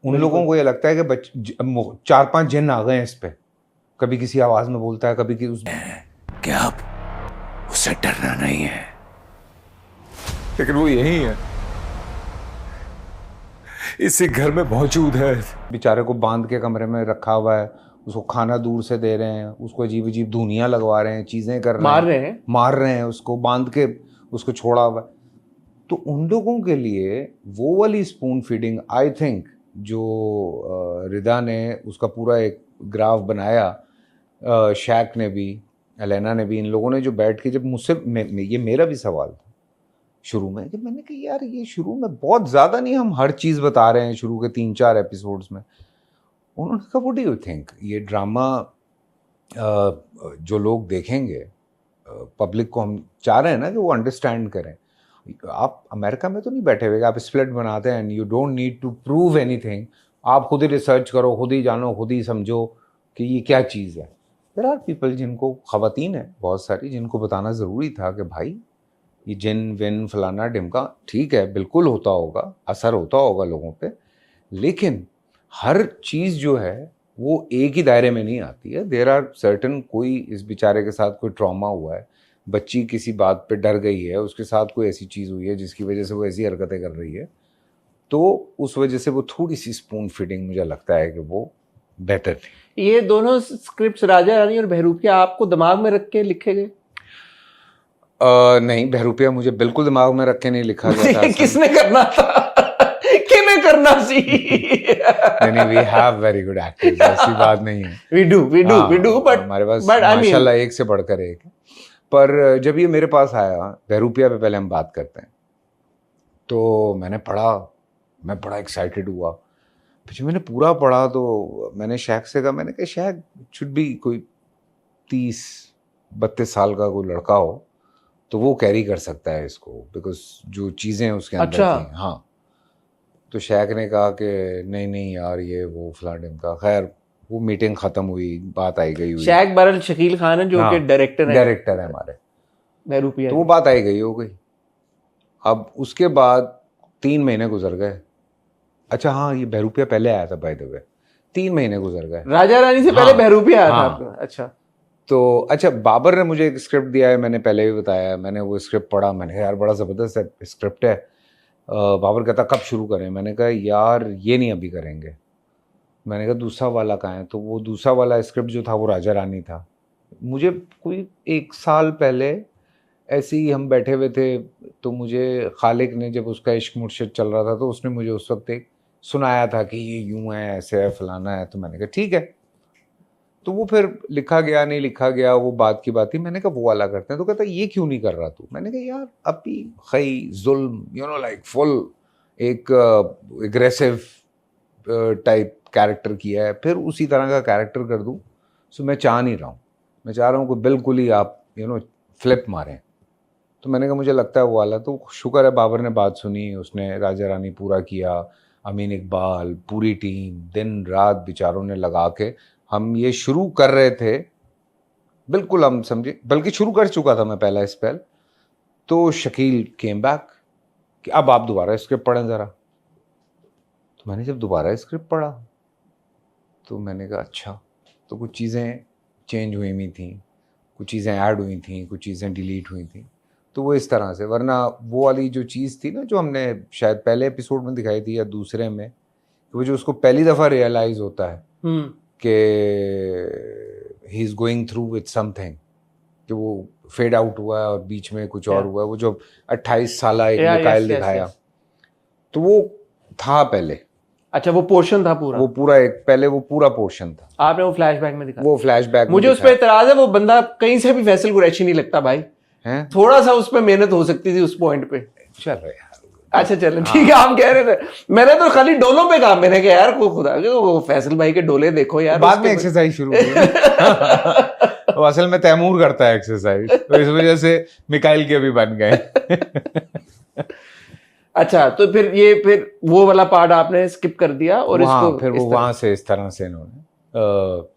उन लोगों को ये लगता है कि 4-5 जिन आ गए हैं इस पे, कभी किसी आवाज में बोलता है, कभी उस क्या अब उसे डरना नहीं है, लेकिन वो यही है, इसी घर में मौजूद है। बेचारे को बांध के कमरे में रखा हुआ है, उसको खाना दूर से दे रहे हैं, उसको अजीब अजीब धुनियाँ लगवा रहे हैं, चीज़ें कर रहे हैं, मार रहे हैं उसको, बांध के उसको छोड़ा हुआ है। तो उन लोगों के लिए वो वाली स्पून फीडिंग, आई थिंक, जो रिदा ने उसका पूरा एक ग्राफ बनाया, शैक ने भी, एलेना ने भी, इन लोगों ने जो बैठ के, जब मुझसे ये मेरा भी सवाल था शुरू में, कि मैंने कहा यार ये शुरू में बहुत ज़्यादा नहीं हम हर चीज़ बता रहे हैं शुरू के 3-4 एपिसोड्स में। उन्होंने कहा व्हाट डू यू थिंक, ये ड्रामा जो लोग देखेंगे, पब्लिक को हम चाह रहे हैं ना कि वो अंडरस्टैंड करें। आप अमेरिका में तो नहीं बैठे हुए, आप स्प्लिट बनाते हैं and you don't need to prove anything, आप खुद ही रिसर्च करो, खुद ही जानो, खुद ही समझो कि ये क्या चीज़ है। देयर आर पीपल, जिनको, ख़वातीन है बहुत सारी, जिनको बताना ज़रूरी था कि भाई ये जिन विन फलाना ढिमका ठीक है, बिल्कुल होता होगा, असर होता होगा लोगों पे, लेकिन हर चीज़ जो है वो एक ही दायरे में नहीं आती है। देयर आर सर्टन, कोई इस बेचारे के साथ कोई ट्रॉमा हुआ है, बच्ची किसी बात पे डर गई है, उसके साथ कोई ऐसी चीज़ हुई है जिसकी वजह से वो ऐसी हरकतें कर रही है, तो उस वजह से वो थोड़ी सी स्पून फीडिंग मुझे लगता है कि वो बेटर थी। ये दोनों स्क्रिप्ट्स राजा रानी और बहरूपिया आपको दिमाग में रख के लिखे गए? नहीं, बहरूपिया मुझे बिल्कुल दिमाग में रख के नहीं लिखा गया था। किसने करना था? किन्हें करना सी? नहीं, we have very good actors, ऐसी बात नहीं है। वी डू बट हमारे पास माशाल्लाह एक से बढ़कर एक है। पर जब ये मेरे पास आया, बहरूपिया पे पहले हम बात करते हैं, तो मैंने पढ़ा, मैं बड़ा एक्साइटेड हुआ। फिर जब मैंने पूरा पढ़ा तो मैंने शैक से कहा, मैंने कहा शैक, शुड बी कोई 30-32 साल का कोई लड़का हो तो वो कैरी कर सकता है इसको, बिकॉज जो चीज़ें उसके अंदर थी। हाँ, तो शैक ने कहा कि नहीं यार ये वो फलाने का। खैर वो मीटिंग ख़त्म हुई, बात आई गई हुई। शैक बरल शकील खान है जो कि डायरेक्टर है हमारे बहरूपिया, तो वो बात आई गई हो गई। अब उसके बाद 3 महीने गुजर गए। अच्छा हाँ, ये बहरूपिया पहले आया था बाय द वे, 3 महीने गुजर गए। राजा रानी से पहले बहरूपिया आया था। अच्छा, तो अच्छा, बाबर ने मुझे एक स्क्रिप्ट दिया है, मैंने पहले भी बताया, मैंने वो स्क्रिप्ट पढ़ा, मैंने कहा यार बड़ा ज़बरदस्त स्क्रिप्ट है। बाबर कहता कब शुरू करें, मैंने कहा यार ये नहीं अभी करेंगे। मैंने कहा दूसरा वाला कहाँ है, तो वो दूसरा वाला स्क्रिप्ट जो था वो राजा रानी था। मुझे कोई 1 साल पहले ऐसे ही हम बैठे हुए थे, तो मुझे खालिक ने, जब उसका इश्क मुर्शिद चल रहा था, तो उसने मुझे उस वक्त एक सुनाया था कि ये यूँ है, ऐसे है, फलाना है। तो मैंने कहा ठीक है। तो वो फिर लिखा गया नहीं लिखा गया, वो बात की बात थी। मैंने कहा वो वाला करते हैं। तो कहता ये क्यों नहीं कर रहा तू? मैंने कहा यार अभी खई जुल्म, लाइक फुल एक एग्रेसिव टाइप कैरेक्टर किया है, फिर उसी तरह का कैरेक्टर कर दूँ। सो मैं चाह नहीं रहा हूँ, मैं चाह रहा हूँ कि बिल्कुल ही आप फ्लिप मारें। तो मैंने कहा मुझे लगता है वो वाला। तो शुक्र है बाबर ने बात सुनी, उसने राजा रानी पूरा किया, अमीन इकबाल, पूरी टीम, दिन रात बेचारों ने लगा के। हम ये शुरू कर रहे थे, बिल्कुल हम समझे, बल्कि शुरू कर चुका था मैं पहला स्पेल, तो शकील केम बैक कि अब आप दोबारा स्क्रिप्ट पढ़ें ज़रा। तो मैंने जब दोबारा स्क्रिप्ट पढ़ा तो मैंने कहा अच्छा, तो कुछ चीज़ें चेंज हुई हुई थी, कुछ चीज़ें ऐड हुई थी, कुछ चीज़ें डिलीट हुई थी। तो वो इस तरह से, वरना वो वाली जो चीज़ थी ना, जो हमने शायद पहले एपिसोड में दिखाई थी या दूसरे में, वो जो उसको पहली दफ़ा रियलाइज़ होता है कि he is going through with something, कि वो फेड आउट हुआ है और बीच में कुछ और हुआ है। वो जो 28 साल एक मिकाइल दिखाया, तो वो था पहले। अच्छा, वो पोर्शन था पूरा, वो पूरा एक पहले वो पूरा पोर्शन था। आपने वो फ्लैशबैक में दिखाया। वो फ्लैशबैक मुझे उस पर एतराज है, वो बंदा कहीं से भी फैसल कुरैशी नहीं लगता भाई है, थोड़ा सा उस पर मेहनत हो सकती थी उस पॉइंट पे। चल रहे यार, अच्छा चलो ठीक है, हम कह रहे थे, मैंने तो खाली डोलों पे कहा, मैंने कहा यार को खुदा वो फैसल भाई के डोले देखो यार। बाद में एक्सरसाइज शुरू हुई। वो असल में तैमूर करता है एक्सरसाइज, तो इस वजह से मिकाइल के भी बन गए। अच्छा, तो फिर वो वाला पार्ट आपने स्किप कर दिया और इसको फिर वो वहां से इस तरह से इन्होंने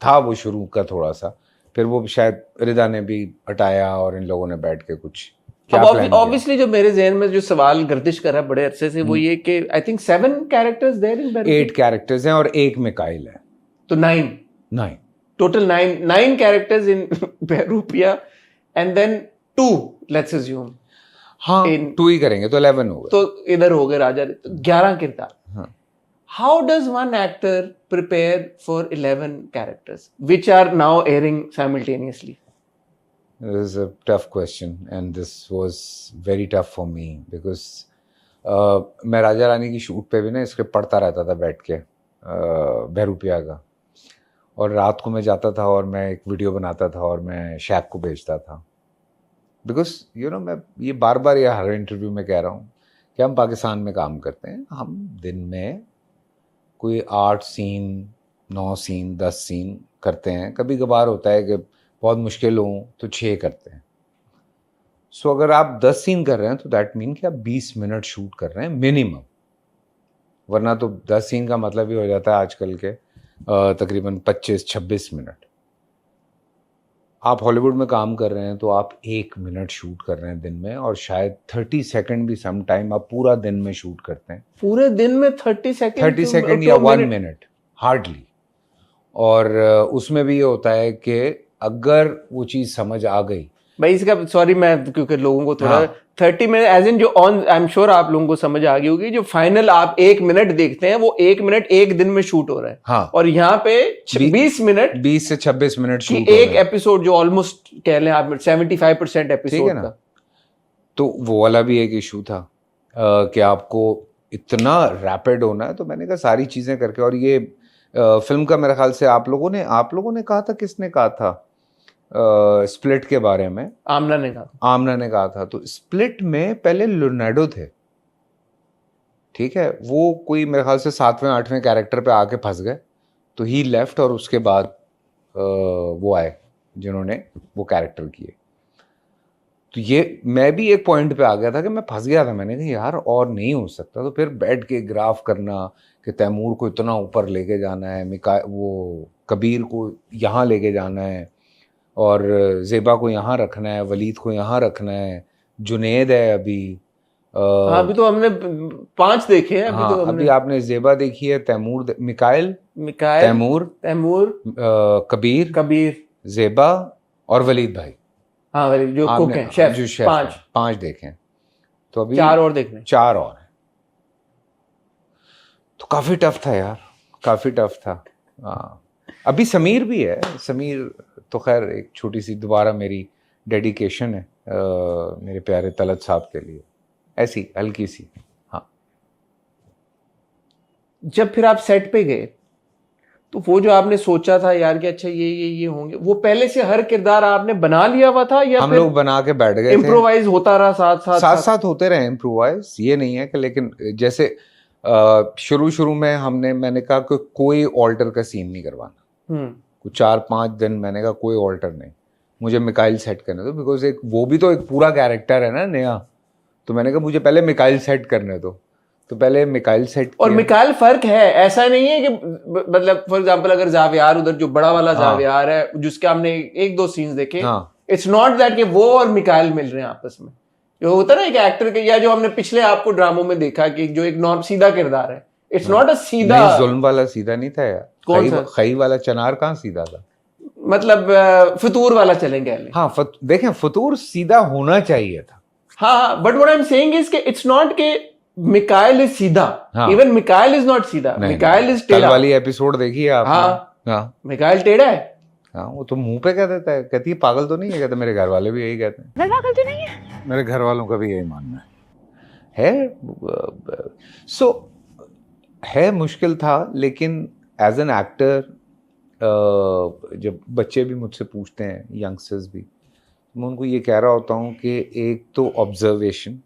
था वो शुरू का थोड़ा सा, फिर वो शायद रिदा ने भी हटाया और इन लोगों ने बैठ के कुछ क्या अब plan किया? ऑब्वियसली जो मेरे जहन में जो सवाल गर्दिश कर रहा है बड़े अरसे से वो ये कि I think 7 characters there in 8 characters हैं और एक मिकाइल है, तो 9 9। Total 9 characters in Bahurupiya and then 2 let's assume हाँ, 2 ही करेंगे तो 11 हो गए। तो इधर हो गए राजा, तो 11 किरदार। हाँ। How does one actor prepare for 11 characters which are now airing simultaneously? This is a tough question and this was very tough for me because मैं राजा रानी की शूट पे भी ना स्क्रिप्ट पढ़ता रहता था बैठ के बहरूपिया का, और रात को मैं जाता था और मैं एक वीडियो बनाता था और मैं शैक को भेजता था। बिकॉज मैं ये बार बार या हर इंटरव्यू में कह रहा हूँ कि हम पाकिस्तान में काम करते हैं, हम दिन में कोई 8 सीन 9 सीन 10 सीन करते हैं, कभी कभार होता है कि बहुत मुश्किल हो तो 6 करते हैं। सो अगर आप 10 सीन कर रहे हैं तो दैट मीन कि आप 20 मिनट शूट कर रहे हैं मिनिमम, वरना तो 10 सीन का मतलब ही हो जाता है आजकल के तकरीबन 25-26 मिनट। आप हॉलीवुड में काम कर रहे हैं तो आप 1 मिनट शूट कर रहे हैं दिन में, और शायद 30 सेकंड भी सम टाइम आप पूरा दिन में शूट करते हैं। पूरे दिन में 30 सेकंड या 1 मिनट हार्डली। और उसमें भी ये होता है कि अगर वो चीज़ समझ आ गई भाई, इसका सॉरी मैं क्योंकि लोगों को थोड़ा हाँ। 30 मिनट एज इन जो ऑन, आई एम श्योर आप लोगों को समझ आ गई होगी, जो फाइनल आप 1 मिनट देखते हैं वो 1 मिनट 1 दिन में शूट हो रहा है। हाँ। और यहाँ पे 20 मिनट 20 से 26 मिनट की शूट एक एपिसोड जो ऑलमोस्ट कह लें आप 75% एपिसोड का। तो वो वाला भी एक इशू था कि आपको इतना रैपिड होना है। तो मैंने कहा सारी चीज़ें करके, और ये फिल्म का मेरे ख्याल से आप लोगों ने कहा था, किसने कहा था स्प्लिट के बारे में? आमना ने कहा था। तो स्प्लिट में पहले लियोनार्डो थे, ठीक है, वो कोई मेरे ख्याल से 7वें 8वें कैरेक्टर पे आके फंस गए, तो ही लेफ्ट, और उसके बाद वो आए जिन्होंने वो कैरेक्टर किए। तो ये मैं भी एक पॉइंट पे आ गया था कि मैं फंस गया था। मैंने कहा यार और नहीं हो सकता। तो फिर बैठ के ग्राफ करना कि तैमूर को इतना ऊपर लेके जाना है, वो कबीर को यहाँ लेके जाना है, और ज़ेबा को यहाँ रखना है, वलीद को यहाँ रखना है, जुनेद है अभी। हाँ, अभी तो हमने 5 देखे हैं। अभी आपने ज़ेबा देखी है, तैमूर, मिकाइल, तैमूर, कबीर, ज़ेबा और वलीद भाई। हाँ, वलीद जो कुक हैं, शेफ, जो शेफ 5 देखें, तो अभी 4 और देखने, 4 और हैं। तो काफ़ी टफ था यार, काफ़ी टफ था। हाँ, अभी समीर भी है। समीर तो खैर एक छोटी सी दोबारा मेरी डेडिकेशन है मेरे प्यारे तलत साहब के लिए, ऐसी हल्की सी। हाँ, जब फिर आप सेट पे गए तो वो जो आपने सोचा था यार कि अच्छा ये होंगे, वो पहले से हर किरदार आपने बना लिया हुआ था या हम लोग बना के बैठ गए? इम्प्रोवाइज होता रहा, साथ होते रहे इम्प्रोवाइज। ये नहीं है कि, लेकिन जैसे शुरू में मैंने कहा कि कोई ऑल्टर का सीन नहीं करवाना। कुछ 4-5 दिन मैंने कहा कोई ऑल्टर नहीं, मुझे मिकाइल सेट करने दो, बिकॉज वो भी तो एक पूरा कैरेक्टर है ना नया। तो मैंने कहा मुझे पहले मिकाइल सेट करने दो, तो पहले मिकाइल सेट। और मिकाइल फर्क है, ऐसा नहीं है कि मतलब फॉर एग्जांपल अगर जावियार उधर जो बड़ा वाला जावियार है जिसके हमने 1-2 सीन्स देखे, इट्स नॉट दैट कि वो और मिकाइल मिल रहे हैं आपस में। जो होता है ना एक एक्टर के, या जो हमने पिछले आपको ड्रामों में देखा कि जो एक नॉर्म सीधा किरदार है, इट्स नॉट अ सीधा। जुल्म वाला सीधा नहीं था यार। कौन सा? खई वाला चनार कहाँ सीधा था? मतलब फतूर वाला चलेंगे। हाँ, देखें फतूर सीधा होना चाहिए था। हाँ, but what I am saying is कि इट्स नॉट के मिकाइल इज सीधा, इवन मिकाइल इज नॉट सीधा, मिकाइल इज टेढ़ा। कल वाली एपिसोड देखी है आपने? हाँ, मिकाइल टेढ़ा है। हाँ, वो तो मुंह पे कह देता है, कहती है पागल तो नहीं है, कहते मेरे घर वाले भी यही कहते हैं, मैं पागल तो नहीं है, मेरे घर वालों का भी यही मानना है। सो है मुश्किल था, लेकिन एज एन एक्टर जब बच्चे भी मुझसे पूछते हैं, यंगस्टर्स भी, मैं उनको ये कह रहा होता हूँ कि एक तो ऑब्जर्वेशन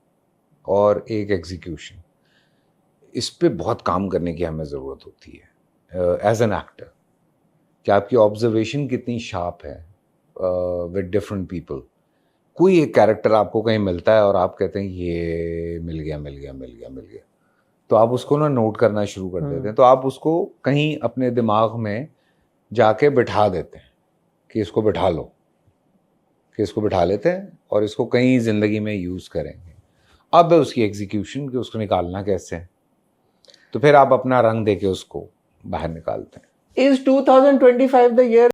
और एक एग्जीक्यूशन, इस पे बहुत काम करने की हमें ज़रूरत होती है एज एन एक्टर, कि आपकी ऑब्जर्वेशन कितनी शार्प है विद डिफरेंट पीपल। कोई एक कैरेक्टर आपको कहीं मिलता है और आप कहते हैं ये मिल गया, तो आप उसको ना नोट करना शुरू कर देते हैं, तो आप उसको कहीं अपने दिमाग में जाके बिठा देते हैं कि इसको बिठा लो। कि इसको बिठा लेते हैं और इसको कहीं ज़िंदगी में यूज़ करेंगे। अब है उसकी एग्जीक्यूशन कि उसको निकालना कैसे है, तो फिर आप अपना रंग देके उसको बाहर निकालते हैं। Is 2025 the year